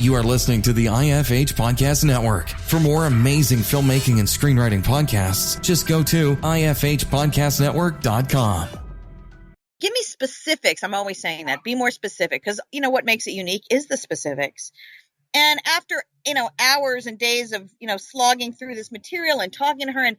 You are listening to the IFH Podcast Network. For more amazing filmmaking and screenwriting podcasts, just go to ifhpodcastnetwork.com. Give me specifics. I'm always saying that. Be more specific, because what makes it unique is the specifics. And after, hours and days of, slogging through this material and talking to her, and,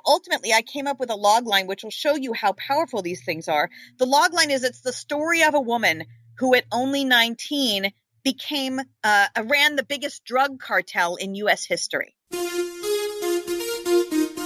ultimately I came up with a log line, which will show you how powerful these things are. The log line is, it's the story of a woman who at only 19 ran the biggest drug cartel in U.S. history.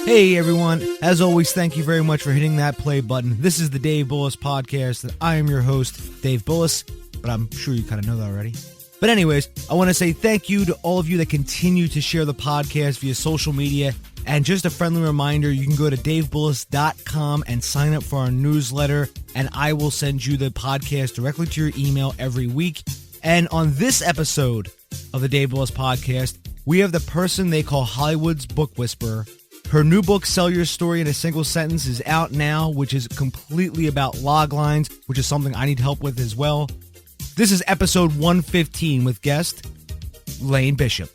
Hey everyone, as always, thank you very much for hitting that play button. This is the Dave Bullis Podcast, and I am your host, Dave Bullis, but I'm sure you kind of know that already. But anyways, I want to say thank you to all of you that continue to share the podcast via social media. And just a friendly reminder, you can go to davebullis.com and sign up for our newsletter, and I will send you the podcast directly to your email every week. And on this episode of the Dave Bullis Podcast, we have the person they call Hollywood's book whisperer. Her new book, Sell Your Story in a Single Sentence, is out now, which is completely about log lines, which is something I need help with as well. This is episode 115 with guest Lane Bishop.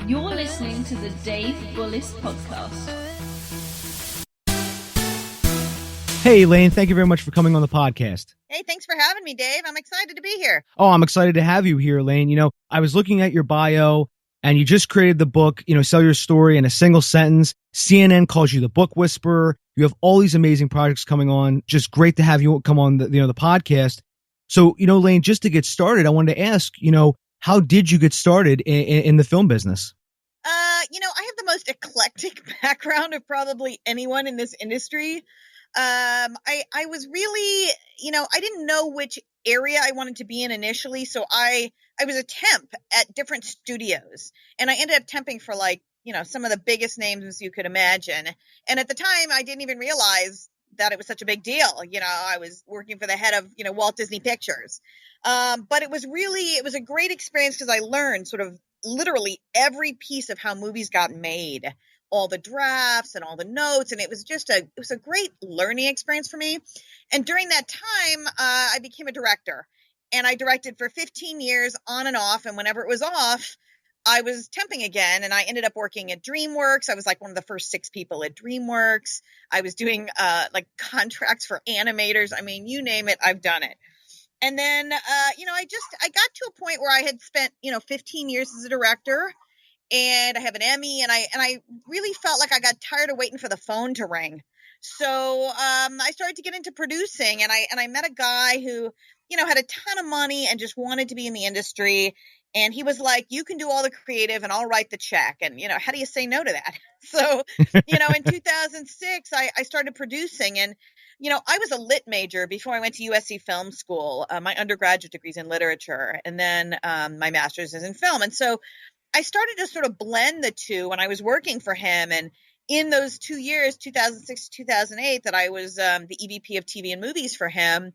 You're listening to the Dave Bullis Podcast. Hey, Lane, thank you very much for coming on the podcast. Hey, thanks for having me, Dave. I'm excited to be here. Oh, I'm excited to have you here, Lane. I was looking at your bio, and you just created the book, Sell Your Story in a Single Sentence. CNN calls you the book whisperer. You have all these amazing projects coming on. Just great to have you come on the podcast. So, Lane, just to get started, I wanted to ask, how did you get started in the film business? I have the most eclectic background of probably anyone in this industry. I was really, I didn't know which area I wanted to be in initially. So I was a temp at different studios, and I ended up temping for some of the biggest names you could imagine. And at the time I didn't even realize that it was such a big deal. I was working for the head of, Walt Disney Pictures. But it was a great experience, because I learned sort of literally every piece of how movies got made, all the drafts and all the notes. And it was a great learning experience for me. And during that time, I became a director, and I directed for 15 years on and off. And whenever it was off, I was temping again, and I ended up working at DreamWorks. I was like one of the first 6 people at DreamWorks. I was doing contracts for animators. I mean, you name it, I've done it. And then, I got to a point where I had spent, 15 years as a director, and I have an Emmy, and I really felt like I got tired of waiting for the phone to ring. So I started to get into producing, and I met a guy who, had a ton of money and just wanted to be in the industry. And he was like, you can do all the creative and I'll write the check. And, how do you say no to that? So, in 2006, I started producing, and, I was a lit major before I went to USC Film School. My undergraduate degree is in literature, and then my master's is in film. And so I started to sort of blend the two when I was working for him. And in those 2 years, 2006 to 2008, that I was the EVP of TV and movies for him,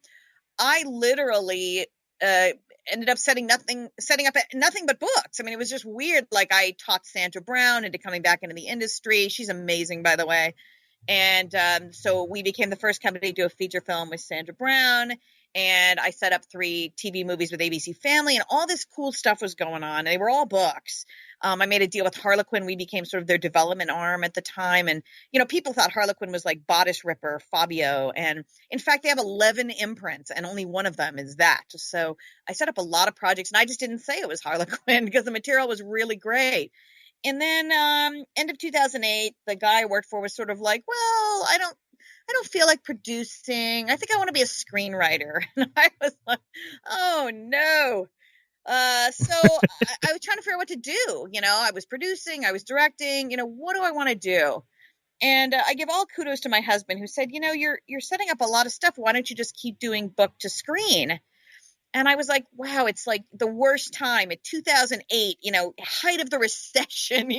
I literally ended up setting up nothing but books. I mean, it was just weird. Like, I talked Sandra Brown into coming back into the industry. She's amazing, by the way. And so we became the first company to do a feature film with Sandra Brown. And I set up 3 TV movies with ABC Family, and all this cool stuff was going on. They were all books. I made a deal with Harlequin. We became sort of their development arm at the time. And, people thought Harlequin was like Bodice Ripper, Fabio. And in fact, they have 11 imprints, and only one of them is that. So I set up a lot of projects, and I just didn't say it was Harlequin because the material was really great. And then end of 2008, the guy I worked for was sort of like, well, I don't feel like producing. I think I want to be a screenwriter. And I was like, oh no. So I was trying to figure out what to do. I was producing, I was directing, what do I want to do? And I give all kudos to my husband, who said, you're setting up a lot of stuff. Why don't you just keep doing book to screen? And I was like, wow, it's like the worst time at 2008, height of the recession,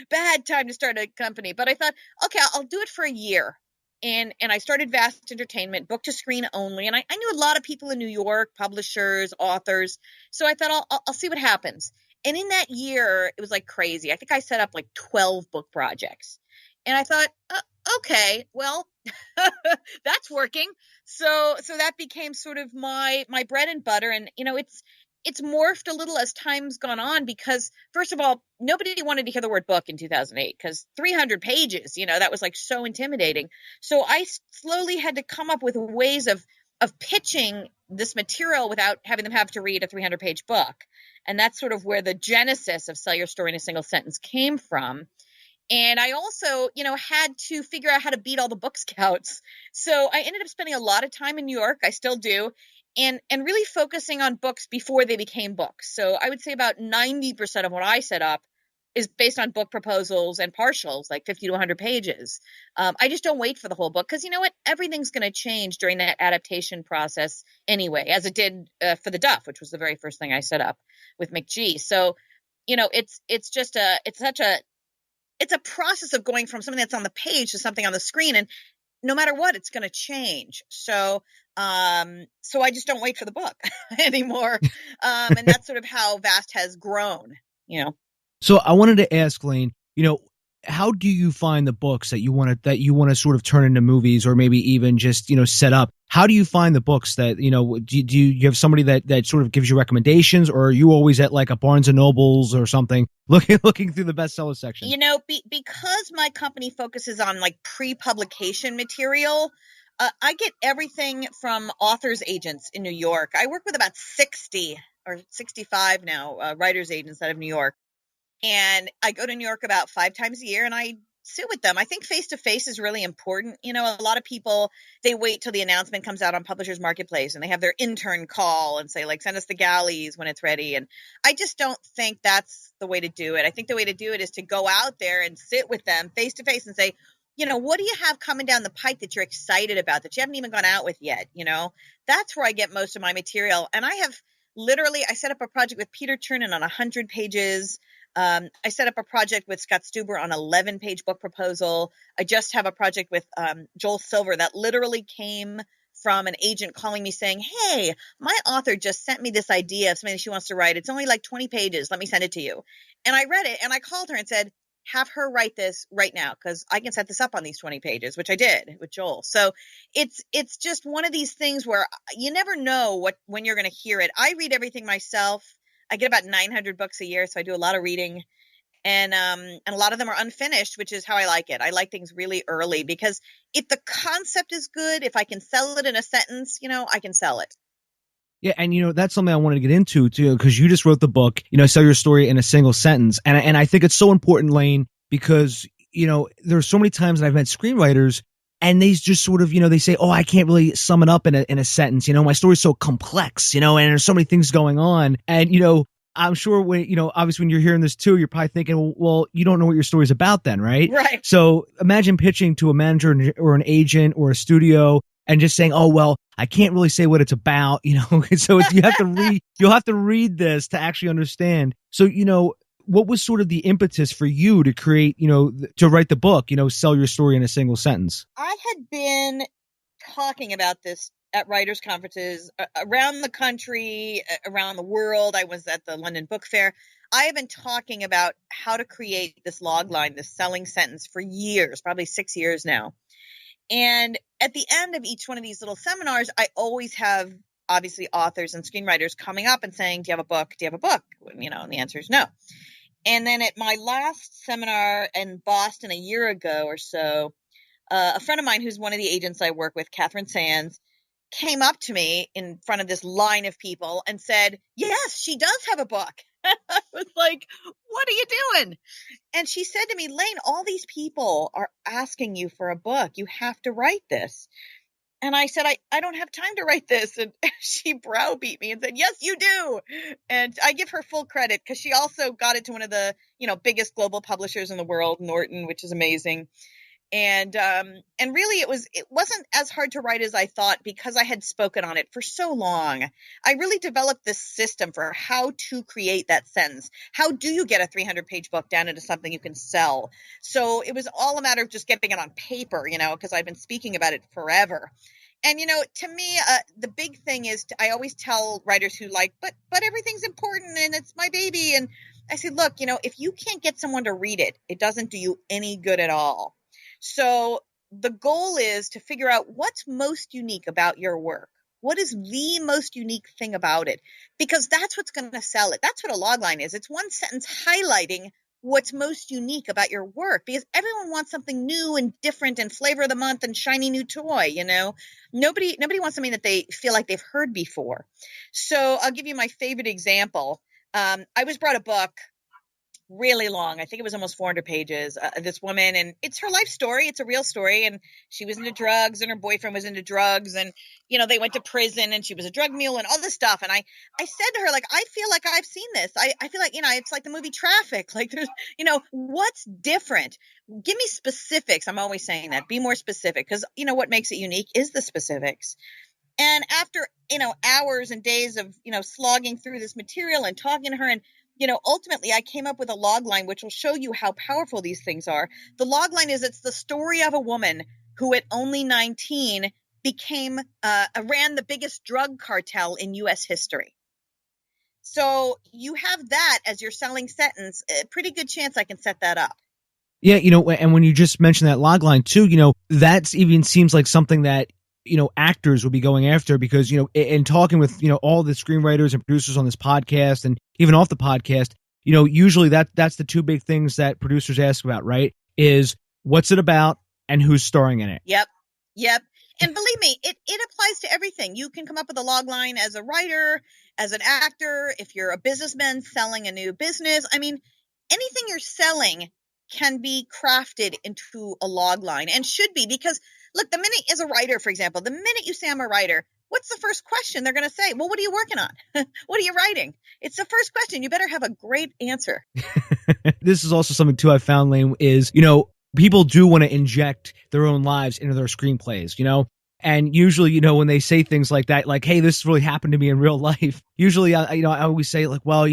bad time to start a company. But I thought, okay, I'll do it for a year. And I started Vast Entertainment, book to screen only. And I knew a lot of people in New York, publishers, authors. So I thought, I'll see what happens. And in that year, it was like crazy. I think I set up like 12 book projects. And I thought, okay, well, That's working. So that became sort of my bread and butter. And, it's morphed a little as time's gone on because, first of all, nobody wanted to hear the word book in 2008 because 300 pages, that was like so intimidating. So I slowly had to come up with ways of pitching this material without having them have to read a 300-page book. And that's sort of where the genesis of Sell Your Story in a Single Sentence came from. And I also, had to figure out how to beat all the book scouts. So I ended up spending a lot of time in New York. I still do. And really focusing on books before they became books. So I would say about 90% of what I set up is based on book proposals and partials, like 50 to 100 pages. I just don't wait for the whole book because you know what? Everything's going to change during that adaptation process anyway, as it did for The Duff, which was the very first thing I set up with McG. So, it's a process of going from something that's on the page to something on the screen, and no matter what, it's going to change. So I just don't wait for the book anymore. And that's sort of how Vast has grown, So I wanted to ask Lane, how do you find the books that you want to sort of turn into movies or maybe even just, set up? How do you find the books that, do you have somebody that sort of gives you recommendations, or are you always at like a Barnes and Nobles or something looking through the bestseller section? Because my company focuses on like pre-publication material, I get everything from authors' agents in New York. I work with about 60 or 65 now, writers' agents out of New York. And I go to New York about 5 times a year and I sit with them. I think face-to-face is really important. A lot of people, they wait till the announcement comes out on Publishers Marketplace and they have their intern call and say, like, send us the galleys when it's ready. And I just don't think that's the way to do it. I think the way to do it is to go out there and sit with them face-to-face and say, what do you have coming down the pike that you're excited about that you haven't even gone out with yet? That's where I get most of my material. And I set up a project with Peter Chernin on 100 pages. I set up a project with Scott Stuber on 11-page book proposal. I just have a project with Joel Silver that literally came from an agent calling me saying, hey, my author just sent me this idea of something she wants to write. It's only like 20 pages. Let me send it to you. And I read it and I called her and said, have her write this right now because I can set this up on these 20 pages, which I did with Joel. So it's just one of these things where you never know when you're going to hear it. I read everything myself. I get about 900 books a year, so I do a lot of reading, and a lot of them are unfinished, which is how I like it. I like things really early because if the concept is good, if I can sell it in a sentence, I can sell it. Yeah, and that's something I wanted to get into too, because you just wrote the book, Sell Your Story in a Single Sentence, and I think it's so important, Lane, because there's so many times that I've met screenwriters. And they just sort of, they say, oh, I can't really sum it up in a sentence. My story's so complex, and there's so many things going on. And, I'm sure when, obviously when you're hearing this too, you're probably thinking, well, you don't know what your story's about then, right? Right. So imagine pitching to a manager or an agent or a studio and just saying, oh, well, I can't really say what it's about, so you'll have to read this to actually understand. So, what was sort of the impetus for you to create, to write the book, Sell Your Story in a Single Sentence? I had been talking about this at writers' conferences around the country, around the world. I was at the London Book Fair. I have been talking about how to create this log line, this selling sentence for years, probably 6 years now. And at the end of each one of these little seminars, I always have obviously authors and screenwriters coming up and saying, do you have a book? Do you have a book? And the answer is no. And then at my last seminar in Boston a year ago or so, a friend of mine who's one of the agents I work with, Catherine Sands, came up to me in front of this line of people and said, yes, she does have a book. I was like, what are you doing? And she said to me, Lane, all these people are asking you for a book. You have to write this. And I said, I don't have time to write this. And she browbeat me and said, yes, you do. And I give her full credit because she also got it to one of the, biggest global publishers in the world, Norton, which is amazing. And really it wasn't as hard to write as I thought because I had spoken on it for so long. I really developed this system for how to create that sentence. How do you get a 300-page book down into something you can sell? So it was all a matter of just getting it on paper, because I've been speaking about it forever. And, to me, the big thing is I always tell writers who but everything's important and it's my baby. And I say, look, if you can't get someone to read it, it doesn't do you any good at all. So the goal is to figure out what's most unique about your work. What is the most unique thing about it? Because that's what's going to sell it. That's what a logline is. It's one sentence highlighting what's most unique about your work, because everyone wants something new and different and flavor of the month and shiny new toy. Nobody wants something that they feel like they've heard before. So I'll give you my favorite example. I was brought a book really long. I think it was almost 400 pages. This woman, and it's her life story. It's a real story. And she was into drugs, and her boyfriend was into drugs, and they went to prison, and she was a drug mule and all this stuff. And I said to her, like, I feel like I've seen this. I feel like, it's like the movie Traffic. Like, there's, what's different? Give me specifics. I'm always saying that. Be more specific, because what makes it unique is the specifics. And after, hours and days of, slogging through this material and talking to her, and ultimately I came up with a log line, which will show you how powerful these things are. The log line is, it's the story of a woman who at only 19 ran the biggest drug cartel in U.S. history. So you have that as your selling sentence. A pretty good chance I can set that up. Yeah, and when you just mentioned that log line too, that even seems like something that actors would be going after, because, in talking with, all the screenwriters and producers on this podcast and even off the podcast, usually that's the two big things that producers ask about, right? Is what's it about and who's starring in it. Yep. And believe me, it applies to everything. You can come up with a log line as a writer, as an actor, if you're a businessman selling a new business. I mean, anything you're selling can be crafted into a log line, and should be, because look, the minute, as a writer, for example, the minute you say I'm a writer, what's the first question they're going to say? Well, what are you working on? What are you writing? It's the first question. You better have a great answer. This is also something too I found, Lane, is, people do want to inject their own lives into their screenplays, and usually, when they say things like that, like, hey, this really happened to me in real life, usually, I always say, like, well,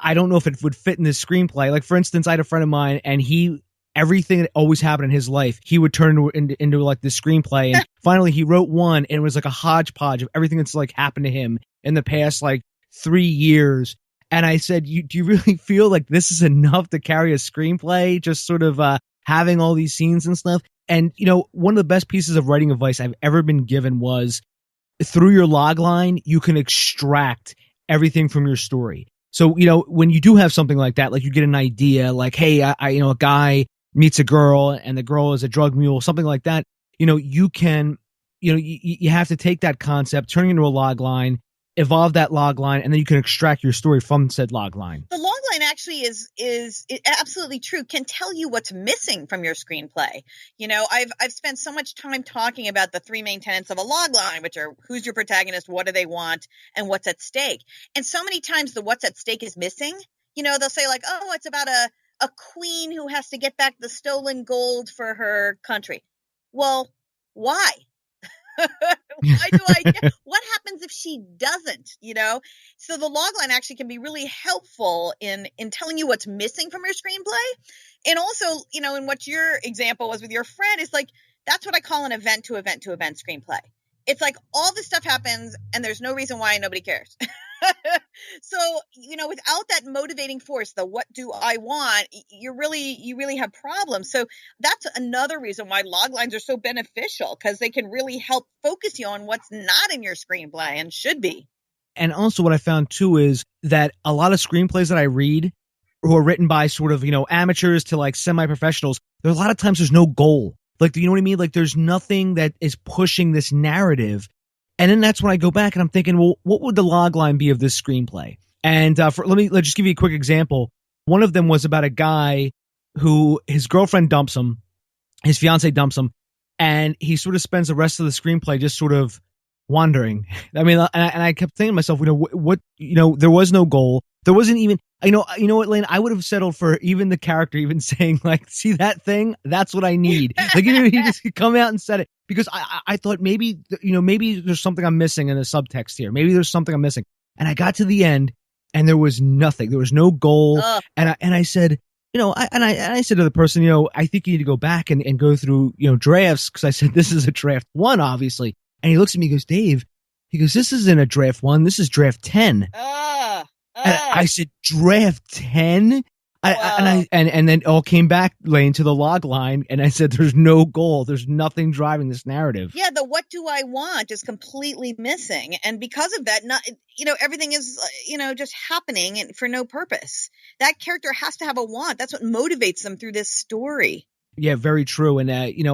I don't know if it would fit in this screenplay. Like, for instance, I had a friend of mine, and everything that always happened in his life, he would turn into like this screenplay. And finally he wrote one, and it was like a hodgepodge of everything that's like happened to him in the past, like 3 years. And I said, do you really feel like this is enough to carry a screenplay? Just sort of having all these scenes and stuff. And, one of the best pieces of writing advice I've ever been given was, through your log line, you can extract everything from your story. So, when you do have something like that, like you get an idea, like, hey, a guy meets a girl and the girl is a drug mule, something like that, you can, you have to take that concept, turn it into a log line, evolve that log line, and then you can extract your story from said log line. The log line actually is absolutely true, can tell you what's missing from your screenplay. I've spent so much time talking about the three main tenets of a log line, which are who's your protagonist, what do they want, and what's at stake. And so many times the what's at stake is missing. They'll say, like, oh, it's about a queen who has to get back the stolen gold for her country. Well, why? What happens if she doesn't, So the logline actually can be really helpful in telling you what's missing from your screenplay. And also, in what your example was with your friend, is like, that's what I call an event to event to event screenplay. It's like all this stuff happens and there's no reason why nobody cares. So, without that motivating force, the what do I want, you really have problems. So that's another reason why log lines are so beneficial, because they can really help focus you on what's not in your screenplay and should be. And also what I found too is that a lot of screenplays that I read, who are written by sort of, amateurs to like semi-professionals, there's a lot of times there's no goal. Like, you know what I mean? Like, there's nothing that is pushing this narrative. And then that's when I go back and I'm thinking, well, what would the log line be of this screenplay? And let's just give you a quick example. One of them was about a guy who his girlfriend dumps him, his fiance dumps him, and he sort of spends the rest of the screenplay just sort of wandering. I mean, and I kept thinking to myself, what there was no goal. There wasn't even, what, Lane, I would have settled for even the character even saying, like, see that thing? That's what I need. Like, he just come out and said it, because I thought maybe there's something I'm missing in the subtext here. Maybe there's something I'm missing. And I got to the end and there was nothing. There was no goal. And I said, I said to the person, I think you need to go back and go through, drafts. Cause I said, this is a draft 1, obviously. And he looks at me and goes, Dave, this isn't a draft 1. This is draft 10. And I said, draft 10? And then it all came back, Lane, to the log line, and I said, "There's no goal. There's nothing driving this narrative." Yeah, the "what do I want" is completely missing, and because of that, everything is just happening for no purpose. That character has to have a want. That's what motivates them through this story. Yeah, very true. And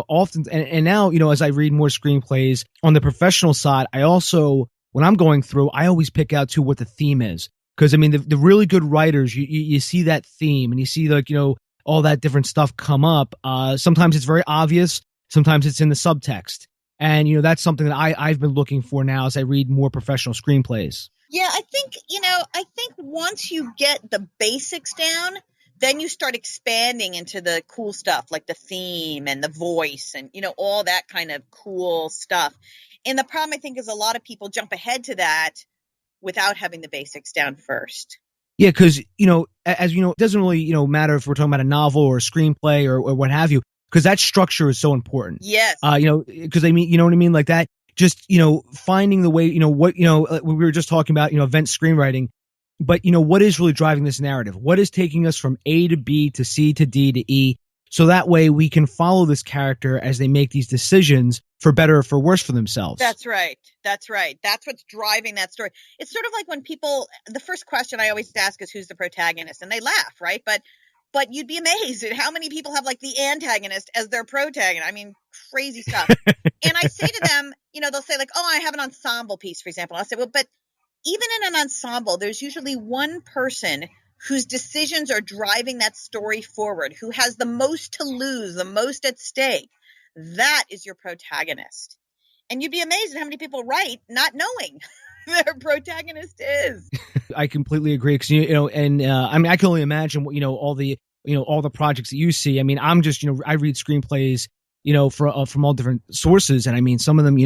often, and now, as I read more screenplays on the professional side, I also, when I'm going through, I always pick out too what the theme is. Because I mean, the really good writers, you see that theme, and you see all that different stuff come up. Sometimes it's very obvious. Sometimes it's in the subtext, and that's something that I've been looking for now as I read more professional screenplays. Yeah, I think once you get the basics down, then you start expanding into the cool stuff like the theme and the voice and all that kind of cool stuff. And the problem, I think, is a lot of people jump ahead to that without having the basics down first. Yeah, because, as it doesn't really, matter if we're talking about a novel or a screenplay or what have you, because that structure is so important. Yes. Because I mean, you know what I mean? Like that, just, finding the way, we were just talking about, event screenwriting, but, what is really driving this narrative? What is taking us from A to B to C to D to E? So that way we can follow this character as they make these decisions for better or for worse for themselves. That's right. That's what's driving that story. It's sort of like when the first question I always ask is, who's the protagonist? And they laugh, right? But you'd be amazed at how many people have like the antagonist as their protagonist. I mean, crazy stuff. And I say to them, they'll say like, oh, I have an ensemble piece, for example. I'll say, well, but even in an ensemble, there's usually one person whose decisions are driving that story forward, who has the most to lose, the most at stake. That is your protagonist. And you'd be amazed at how many people write not knowing their protagonist is. I completely agree. Because, I mean, I can only imagine what, all the projects that you see. I mean, I'm just, I read screenplays, from all different sources. And I mean, some of them,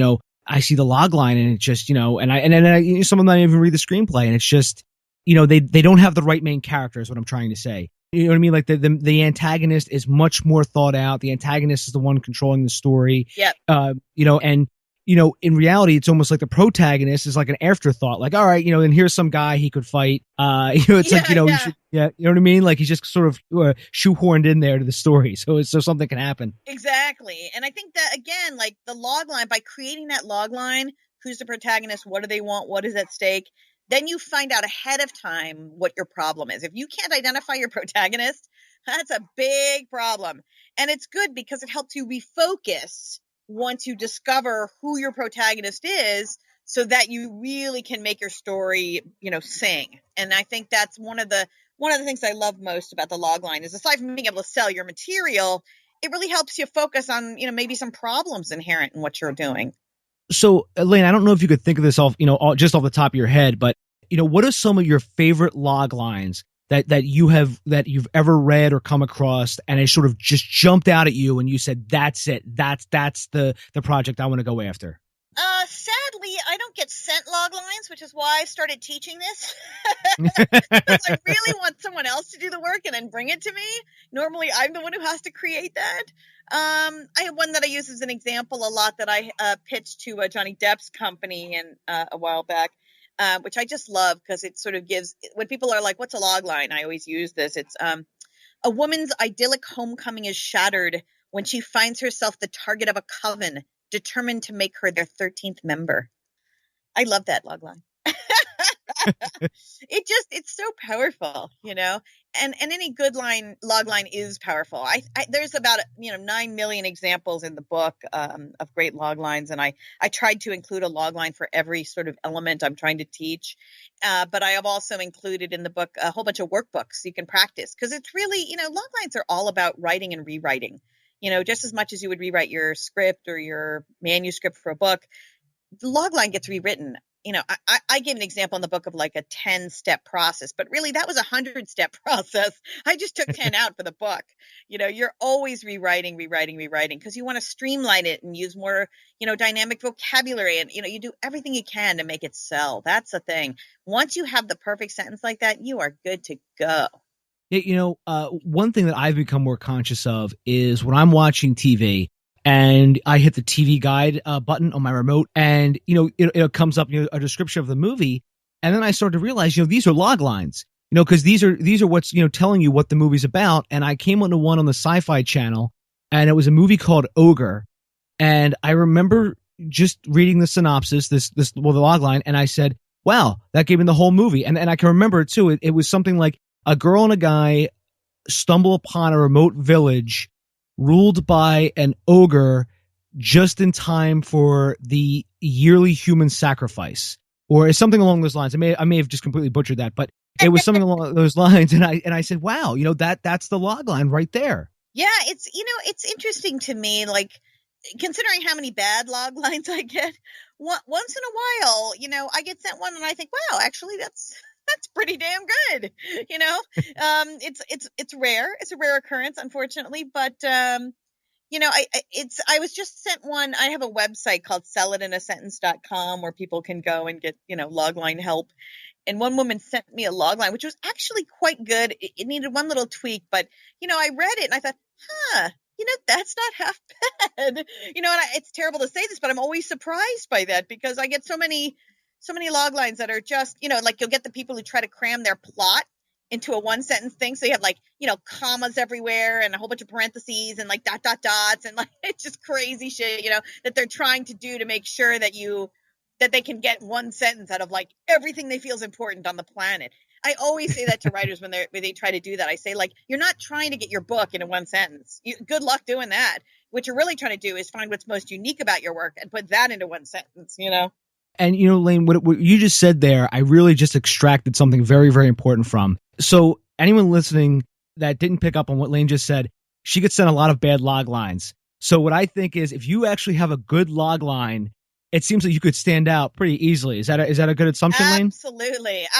I see the log line and it's just, and then some of them I even read the screenplay and it's just, they don't have the right main character is what I'm trying to say. You know what I mean? Like the antagonist is much more thought out. The antagonist is the one controlling the story. Yep. In reality, it's almost like the protagonist is like an afterthought. Like, all right, and here's some guy he could fight. It's like, you know what I mean? Like he's just sort of shoehorned in there to the story. So something can happen. Exactly. And I think that, again, like the log line, by creating that log line, who's the protagonist? What do they want? What is at stake? Then you find out ahead of time what your problem is. If you can't identify your protagonist, that's a big problem. And it's good because it helps you refocus once you discover who your protagonist is so that you really can make your story, sing. And I think that's one of the things I love most about the log line is, aside from being able to sell your material, it really helps you focus on, maybe some problems inherent in what you're doing. So, Elaine, I don't know if you could think of this just off the top of your head, but what are some of your favorite log lines that you've ever read or come across, and it sort of just jumped out at you, and you said, "That's it. That's the project I want to go after"? Sadly, I don't get sent log lines, which is why I started teaching this. Because I really want someone else to do the work and then bring it to me. Normally, I'm the one who has to create that. I have one that I use as an example a lot that I pitched to Johnny Depp's company a while back, which I just love because it sort of gives, when people are like, what's a log line? I always use this. It's a woman's idyllic homecoming is shattered when she finds herself the target of a coven determined to make her their 13th member. I love that log line. It's so powerful, and any good log line is powerful. There's about 9 million examples in the book of great log lines, and I tried to include a log line for every sort of element I'm trying to teach. But I have also included in the book a whole bunch of workbooks you can practice, because it's really, log lines are all about writing and rewriting. Just as much as you would rewrite your script or your manuscript for a book, the log line gets rewritten. I gave an example in the book of like a 10-step process, but really that was a 100-step process. I just took 10 out for the book. You're always rewriting, because you want to streamline it and use more, dynamic vocabulary, and, you do everything you can to make it sell. That's the thing. Once you have the perfect sentence like that, you are good to go. One thing that I've become more conscious of is when I'm watching TV and I hit the TV guide button on my remote, and it comes up a description of the movie, and then I start to realize these are log lines. because these are what's, telling you what the movie's about. And I came onto one on the Sci-Fi Channel, and it was a movie called Ogre. And I remember just reading the synopsis, the log line, and I said, wow, that gave me the whole movie. And I can remember it too. It was something like a girl and a guy stumble upon a remote village ruled by an ogre just in time for the yearly human sacrifice, or something along those lines. I may have just completely butchered that, but it was something along those lines. And I said, wow, that's the log line right there. Yeah, it's interesting to me, like, considering how many bad log lines I get, once in a while, I get sent one and I think, wow, actually that's pretty damn good. It's rare. It's a rare occurrence, unfortunately, but I was just sent one. I have a website called sellitinaSentence.com where people can go and get, logline help. And one woman sent me a logline, which was actually quite good. It needed one little tweak, but, I read it and I thought, that's not half bad. It's terrible to say this, but I'm always surprised by that because I get so many log lines that are just, like you'll get the people who try to cram their plot into a one sentence thing. So you have like, commas everywhere and a whole bunch of parentheses and like dots and like, it's just crazy shit, that they're trying to do to make sure that they can get one sentence out of like everything they feel is important on the planet. I always say that to writers when they try to do that. I say, like, you're not trying to get your book into one sentence. Good luck doing that. What you're really trying to do is find what's most unique about your work and put that into one sentence, And, Lane, what you just said there, I really just extracted something very, very important from. So anyone listening that didn't pick up on what Lane just said, she gets sent a lot of bad log lines. So what I think is if you actually have a good log line, it seems like you could stand out pretty easily. Is that a good assumption, Lane?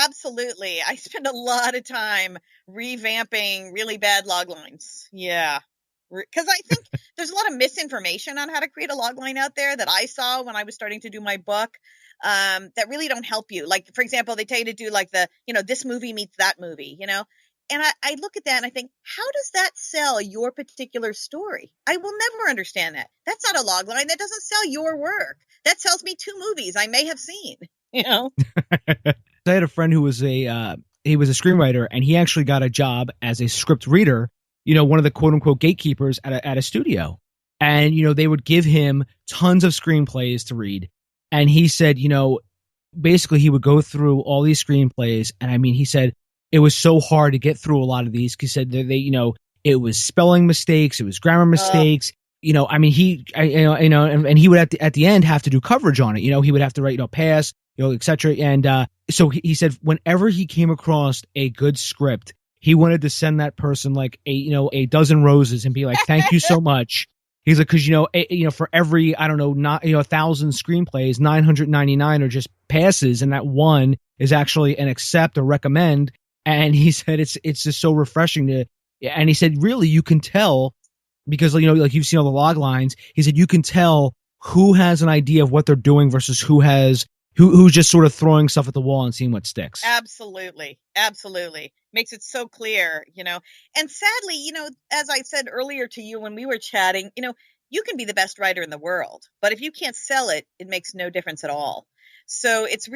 Absolutely. I spend a lot of time revamping really bad log lines. Yeah. Because I think there's a lot of misinformation on how to create a log line out there that I saw when I was starting to do my book that really don't help you. Like, for example, they tell you to do like this movie meets that movie, And I look at that and I think, how does that sell your particular story? I will never understand that. That's not a log line. That doesn't sell your work. That sells me 2 movies I may have seen, I had a friend who was he was a screenwriter, and he actually got a job as a script reader, one of the quote unquote gatekeepers at a studio. And, they would give him tons of screenplays to read. And he said, basically he would go through all these screenplays. And I mean, he said it was so hard to get through a lot of these. He said that it was spelling mistakes. It was grammar mistakes. I mean, and he would at the end have to do coverage on it. He would have to write, pass, et cetera. And so he said whenever he came across a good script, he wanted to send that person like a dozen roses and be like, thank you so much. He's like, because, for every, I don't know, not, 1,000 screenplays, 999 are just passes. And that one is actually an accept or recommend. And he said, it's just so refreshing and he said, really, you can tell because, like you've seen all the log lines. He said, you can tell who has an idea of what they're doing versus who's just sort of throwing stuff at the wall and seeing what sticks. Absolutely. Makes it so clear, and sadly, as I said earlier to you when we were chatting, you can be the best writer in the world, but if you can't sell it, it makes no difference at all. So it's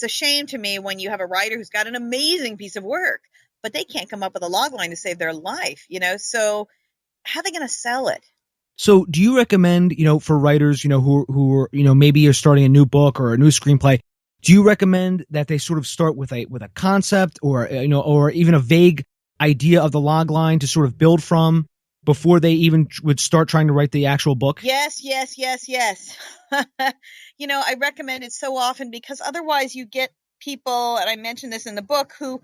a shame to me when you have a writer who's got an amazing piece of work, but they can't come up with a log line to save their life, so how are they going to sell it? So do you recommend, for writers, who are, maybe you're starting a new book or a new screenplay, do you recommend that they sort of start with a concept or, or even a vague idea of the log line to sort of build from before they even would start trying to write the actual book? Yes. I recommend it so often because otherwise you get people, and I mentioned this in the book, who,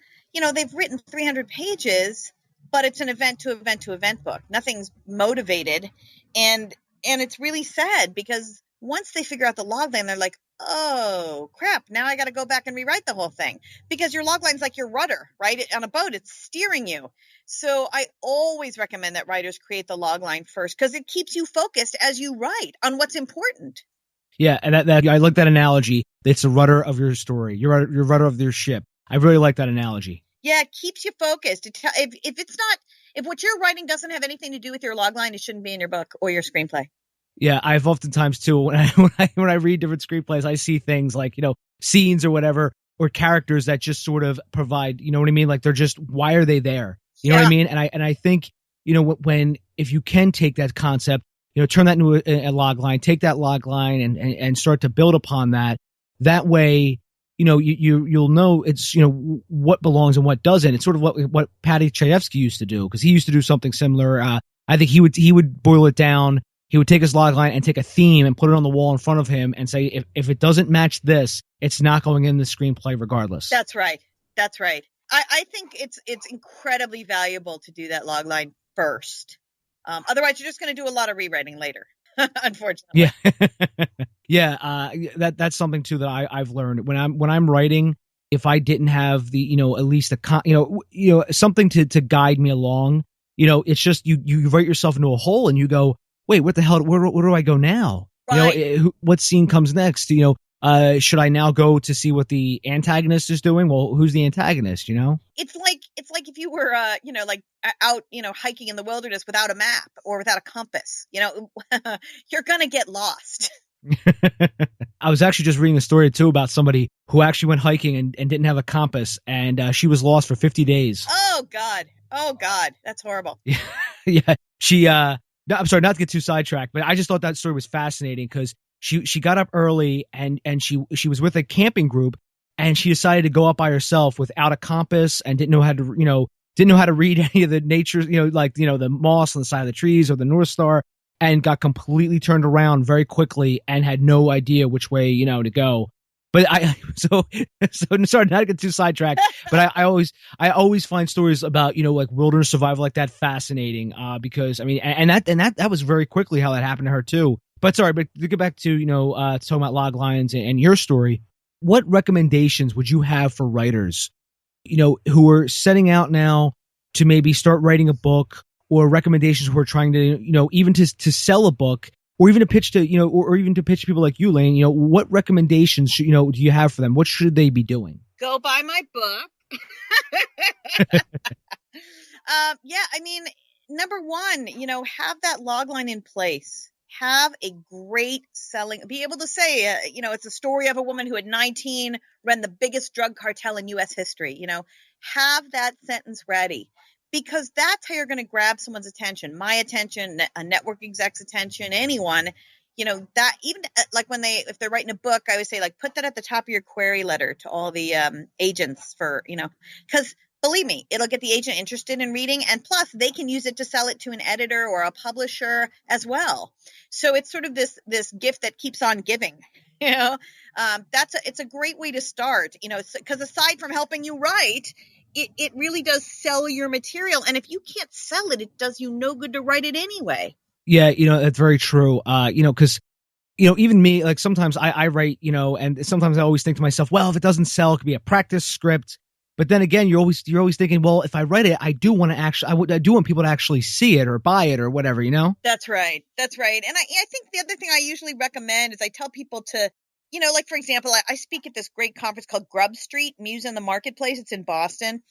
they've written 300 pages, but it's an event to event book. Nothing's motivated. And it's really sad because once they figure out the log line, they're like, oh crap, now I got to go back and rewrite the whole thing because your log line's like your rudder, right? On a boat, it's steering you. So I always recommend that writers create the log line first because it keeps you focused as you write on what's important. Yeah, and that I like that analogy. It's the rudder of your story. Your rudder of your ship. I really like that analogy. Yeah, it keeps you focused. If what you're writing doesn't have anything to do with your log line, it shouldn't be in your book or your screenplay. Yeah, I've oftentimes too when I read different screenplays, I see things like scenes or whatever or characters that just sort of provide, you know what I mean? Like they're just, why are they there? You know what I mean? And I think, you know, if you can take that concept, you know, turn that into a log line, take that log line and start to build upon that. That way, you know, you'll know it's, you know, what belongs and what doesn't. It's sort of what Patty Chayefsky used to do, because he used to do something similar. I think he would boil it down. He would take his log line and take a theme and put it on the wall in front of him and say, if it doesn't match this, it's not going in the screenplay regardless. That's right. That's right. I think it's incredibly valuable to do that log line first. Otherwise, you're just going to do a lot of rewriting later, unfortunately. Yeah. That's something too that I've learned when I'm writing. If I didn't have the, you know, at least something to guide me along, you know, it's just you write yourself into a hole and you go, wait, what the hell? Where do I go now? Right. You know, what scene comes next? You know, should I now go to see what the antagonist is doing? Well, who's the antagonist? You know, it's like if you were, you know, like out, you know, hiking in the wilderness without a map or without a compass. You know, you're gonna get lost. I was actually just reading a story too about somebody who actually went hiking and didn't have a compass, and she was lost for 50 days. Oh God, that's horrible. Yeah, she. No, I'm sorry, not to get too sidetracked, but I just thought that story was fascinating because she got up early and she was with a camping group, and she decided to go up by herself without a compass and didn't know how to read any of the nature, you know, like, you know, the moss on the side of the trees or the North Star, and got completely turned around very quickly and had no idea which way, you know, to go. But so sorry not to get too sidetracked, but I always find stories about, you know, like wilderness survival like that fascinating, because I mean, and that was very quickly how that happened to her too. But sorry, but to get back to, you know, talking about log lines and your story, what recommendations would you have for writers, you know, who are setting out now to maybe start writing a book, or recommendations who are trying to, you know, even to sell a book, or even to pitch to, you know, or even to pitch people like you, Lane, you know, what recommendations should, you know, do you have for them? What should they be doing? Go buy my book. Yeah, I mean, number one, you know, have that log line in place. Have a great be able to say, you know, it's a story of a woman who at 19 ran the biggest drug cartel in U.S. history. You know, have that sentence ready, because that's how you're going to grab someone's attention, my attention, a network exec's attention, anyone. You know, that even like if they're writing a book, I would say, like, put that at the top of your query letter to all the agents for, you know, because believe me, it'll get the agent interested in reading. And plus they can use it to sell it to an editor or a publisher as well. So it's sort of this gift that keeps on giving, you know. It's a great way to start, you know, because aside from helping you write, it really does sell your material. And if you can't sell it, it does you no good to write it anyway. Yeah, you know, that's very true. You know, because, you know, even me, like sometimes I write, you know, and sometimes I always think to myself, well, if it doesn't sell, it could be a practice script. But then again, you're always thinking, well, if I write it, I do want people to actually see it or buy it or whatever, you know? That's right. And I think the other thing I usually recommend is I tell people to, you know, like, for example, I speak at this great conference called Grub Street, Muse in the Marketplace. It's in Boston.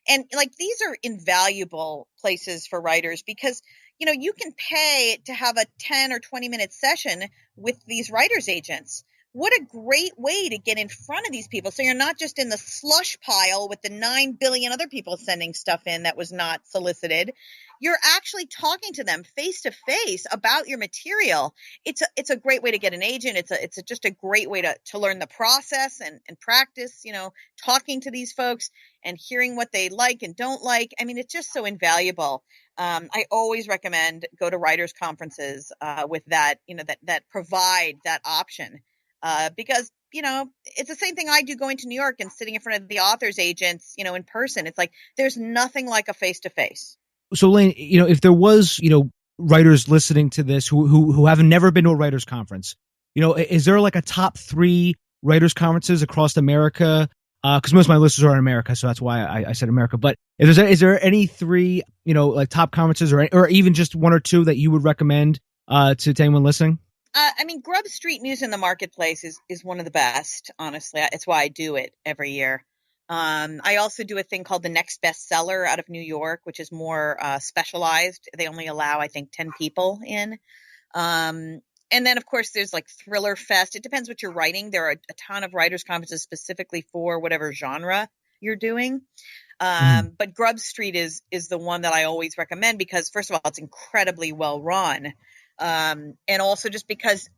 And like, these are invaluable places for writers because, you know, you can pay to have a 10 or 20 minute session with these writers agents. What a great way to get in front of these people. So you're not just in the slush pile with the 9 billion other people sending stuff in that was not solicited. You're actually talking to them face to face about your material. It's a great way to get an agent. It's just a great way to learn the process and practice, you know, talking to these folks and hearing what they like and don't like. I mean, it's just so invaluable. I always recommend go to writers conferences with that, you know, that provide that option. Because, you know, it's the same thing I do going to New York and sitting in front of the authors agents, you know, in person. It's like, there's nothing like a face-to-face. So Lane, you know, if there was, you know, writers listening to this who have never been to a writers conference, you know, is there like a top 3 writers conferences across America? Because most of my listeners are in America, so that's why I said America. But is there any 3, you know, like top conferences or even just 1 or 2 that you would recommend to anyone listening? I mean, Grub Street Muse in the Marketplace is one of the best, honestly. It's why I do it every year. I also do a thing called the Next Bestseller out of New York, which is more specialized. They only allow, I think, 10 people in. And then, of course, there's like Thriller Fest. It depends what you're writing. There are a ton of writers' conferences specifically for whatever genre you're doing. But Grub Street is the one that I always recommend because, first of all, it's incredibly well run. And also just because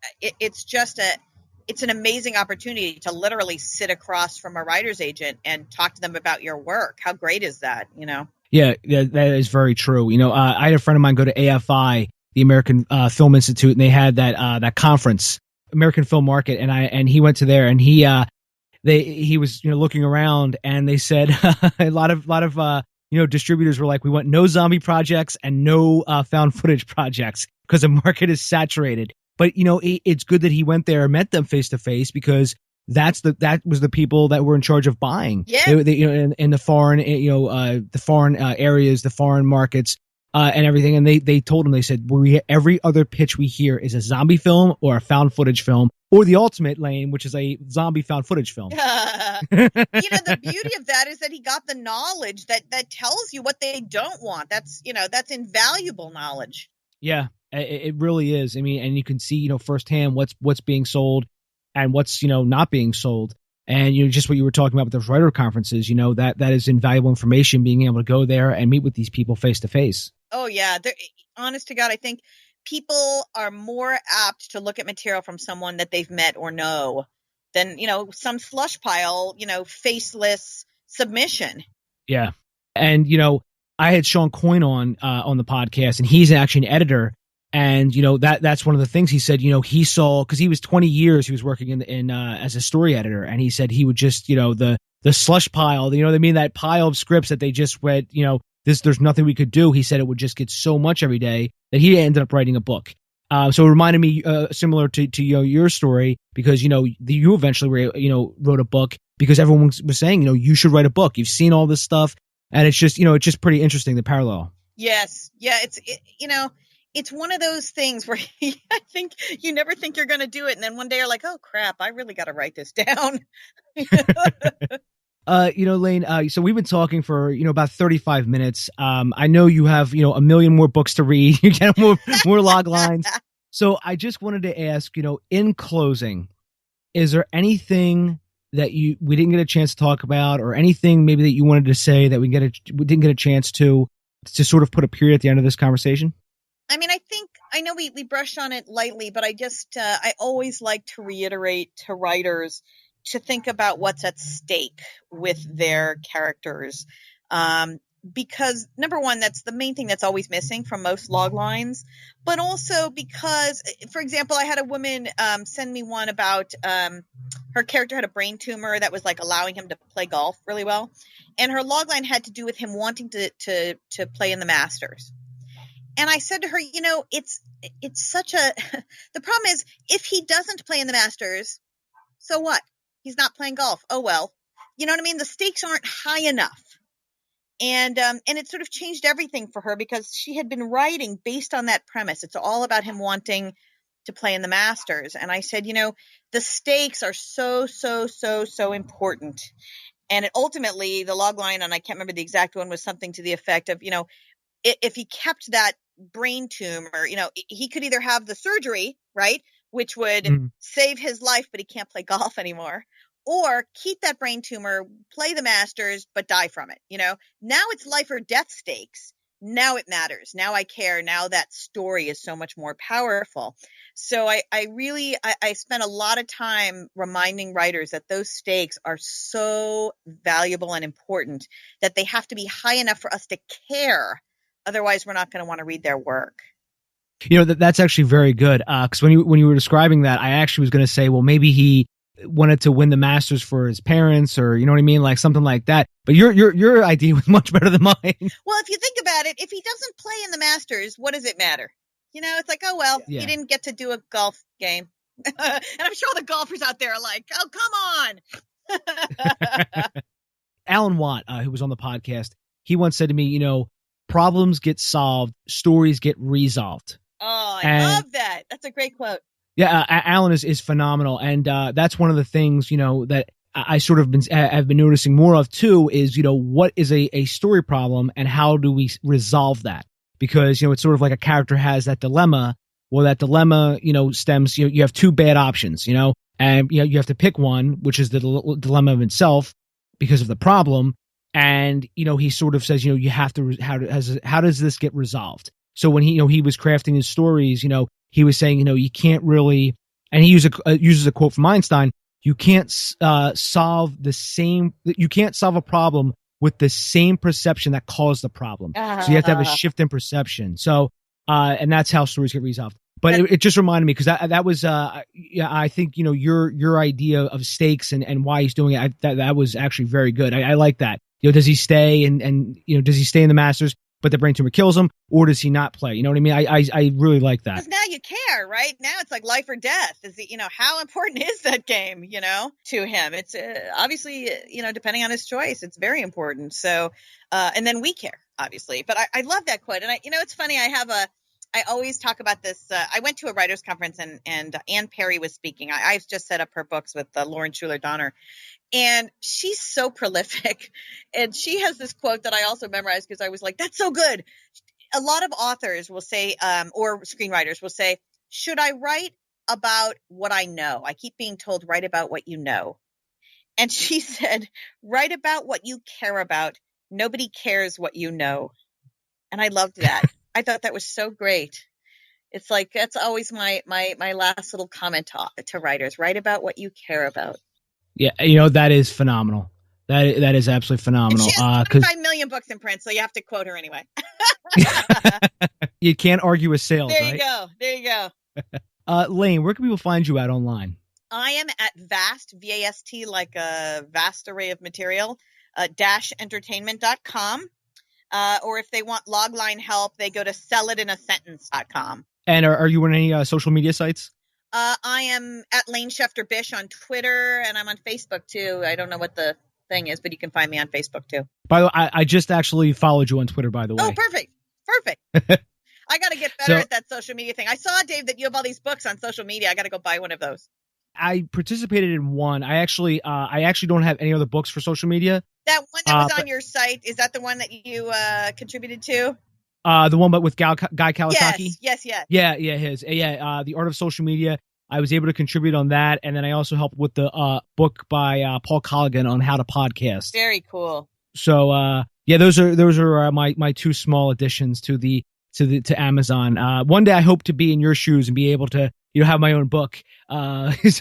it's an amazing opportunity to literally sit across from a writer's agent and talk to them about your work. How great is that, you know? Yeah, that is very true. You know, I had a friend of mine go to AFI, the American Film Institute, and they had that conference, American Film Market, and he went to there, and he was looking around, and they said a lot of distributors were like, we want no zombie projects and no found footage projects because the market is saturated. But it's good that he went there and met them face to face because that was the people that were in charge of buying. Yeah. They, in the foreign areas, the foreign markets, and everything. And they told him, they said, every other pitch we hear is a zombie film or a found footage film, or the ultimate lane, which is a zombie found footage film. The beauty of that is that he got the knowledge that tells you what they don't want. That's invaluable knowledge. Yeah, it really is. I mean, and you can see, firsthand what's being sold and what's, not being sold. And, just what you were talking about with those writer conferences, that is invaluable information, being able to go there and meet with these people face to face. Oh, yeah. Honest to God, I think people are more apt to look at material from someone that they've met or know than, some slush pile, faceless submission. Yeah. And, I had Sean Coyne on the podcast, and he's actually an editor. And, that's one of the things he said, he saw, because he was 20 years, he was working in as a story editor. And he said he would just, the slush pile, that pile of scripts that they just went, there's nothing we could do. He said it would just get so much every day that he ended up writing a book. So it reminded me similar to your story, because, you eventually wrote a book because everyone was saying, you should write a book. You've seen all this stuff. And it's just, it's just pretty interesting, the parallel. Yes. Yeah. It's one of those things where I think you never think you're going to do it. And then one day you're like, oh, crap, I really got to write this down. Lane, so we've been talking for, about 35 minutes. I know you have, a million more books to read. You get more log lines. So I just wanted to ask, in closing, is there anything that we didn't get a chance to talk about, or anything maybe that you wanted to say that we didn't get a chance to sort of put a period at the end of this conversation? I mean, I know we brushed on it lightly, but I always like to reiterate to writers to think about what's at stake with their characters. Because number one, that's the main thing that's always missing from most log lines, but also because, for example, I had a woman send me one about her character had a brain tumor that was like allowing him to play golf really well, and her log line had to do with him wanting to play in the Masters. And I said to her, it's such a the problem is if he doesn't play in the Masters, so what? He's not playing golf. Oh well, you know what I mean? The stakes aren't high enough. And it sort of changed everything for her because she had been writing based on that premise. It's all about him wanting to play in the Masters. And I said, the stakes are so, so, so, so important. And ultimately, the log line, and I can't remember the exact one, was something to the effect of, if he kept that brain tumor, he could either have the surgery, right, which would save his life, but he can't play golf anymore. Or keep that brain tumor, play the Masters, but die from it. Now it's life or death stakes. Now it matters. Now I care. Now that story is so much more powerful. So I spent a lot of time reminding writers that those stakes are so valuable and important that they have to be high enough for us to care. Otherwise, we're not going to want to read their work. That's actually very good. Because when you were describing that, I actually was going to say, well, maybe he wanted to win the Masters for his parents, or you know what I mean, like something like that. But your idea was much better than mine. Well, if you think about it, if he doesn't play in the Masters, what does it matter? It's like, oh well, He didn't get to do a golf game. And I'm sure the golfers out there are like, oh come on. Alan Watt, who was on the podcast, he once said to me, problems get solved, stories get resolved. Oh, I love that. That's a great quote. Yeah, Alan is phenomenal, and that's one of the things that I sort of have been noticing more of too. Is what is a story problem, and how do we resolve that? Because it's sort of like a character has that dilemma, Well, that dilemma, stems, you have two bad options, and, you have to pick one, which is the dilemma of itself because of the problem. And, he sort of says, you have to, how does this get resolved? So when he was crafting his stories, he was saying, you can't really, and he uses a quote from Einstein, you can't solve a problem with the same perception that caused the problem. So you have to have a shift in perception. So, and that's how stories get resolved. But it just reminded me, because that was, I think, your idea of stakes and why he's doing it, that was actually very good. I like that. Does he stay and does he stay in the Masters, but the brain tumor kills him, or does he not play? You know what I mean? I really like that. Because now you care, right? Now it's like life or death. Is he, how important is that game, to him? It's obviously, depending on his choice, it's very important. So, and then we care, obviously. But I love that quote. And it's funny. I always talk about this. I went to a writers conference and Ann Perry was speaking. I've just set up her books with Lauren Schuler Donner. And she's so prolific. And she has this quote that I also memorized because I was like, that's so good. A lot of authors will say, or screenwriters will say, should I write about what I know? I keep being told, write about what you know. And she said, write about what you care about. Nobody cares what you know. And I loved that. I thought that was so great. It's like, that's always my last little comment to writers. Write about what you care about. Yeah, that is phenomenal. That is absolutely phenomenal. And she has 25 million books in print, so you have to quote her anyway. You can't argue with sales, There right? There you go. Lane, where can people find you at online? I am at VAST, V-A-S-T, like a vast array of material, -entertainment.com. Or if they want logline help, they go to sellitinasentence.com. And are you on any social media sites? I am at Lane Shefter Bishop on Twitter, and I'm on Facebook too. I don't know what the thing is, but you can find me on Facebook too. By the way, I just actually followed you on Twitter, by the way. Oh, perfect. I got to get better at that social media thing. I saw, Dave, that you have all these books on social media. I got to go buy one of those. I participated in one. I actually don't have any other books for social media. That one that was on your site, is that the one that you contributed to? The one but with Guy Kawasaki? Yes. Yeah, his. Yeah, The Art of Social Media. I was able to contribute on that, and then I also helped with the book by Paul Colligan on how to podcast. Very cool. So, those are my two small additions to Amazon. One day I hope to be in your shoes and be able to have my own book. Because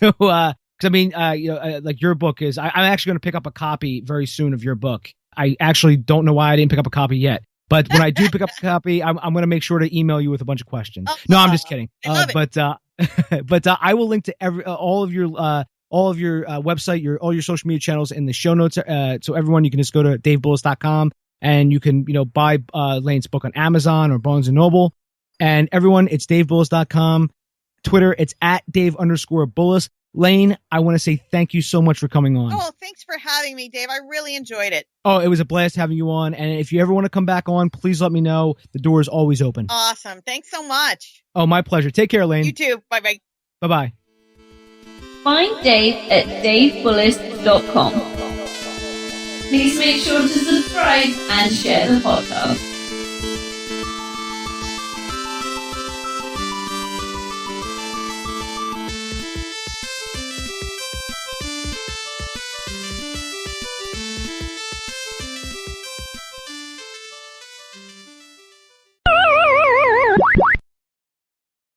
I mean, like your book is. I'm actually going to pick up a copy very soon of your book. I actually don't know why I didn't pick up a copy yet. But when I do pick up a copy, I'm going to make sure to email you with a bunch of questions. No, I'm just kidding. I love it. But I will link to all of your website, all your social media channels in the show notes. So everyone, you can just go to davebullis.com and you can buy Lane's book on Amazon or Barnes and Noble. And everyone, it's davebullis.com. Twitter, it's at Dave_Bullis. Lane, I want to say thank you so much for coming on. Oh, thanks for having me, Dave. I really enjoyed it. Oh, it was a blast having you on. And if you ever want to come back on, please let me know. The door is always open. Awesome. Thanks so much. Oh, my pleasure. Take care, Lane. You too. Bye-bye. Bye-bye. Find Dave at davebullis.com. Please make sure to subscribe and share the podcast.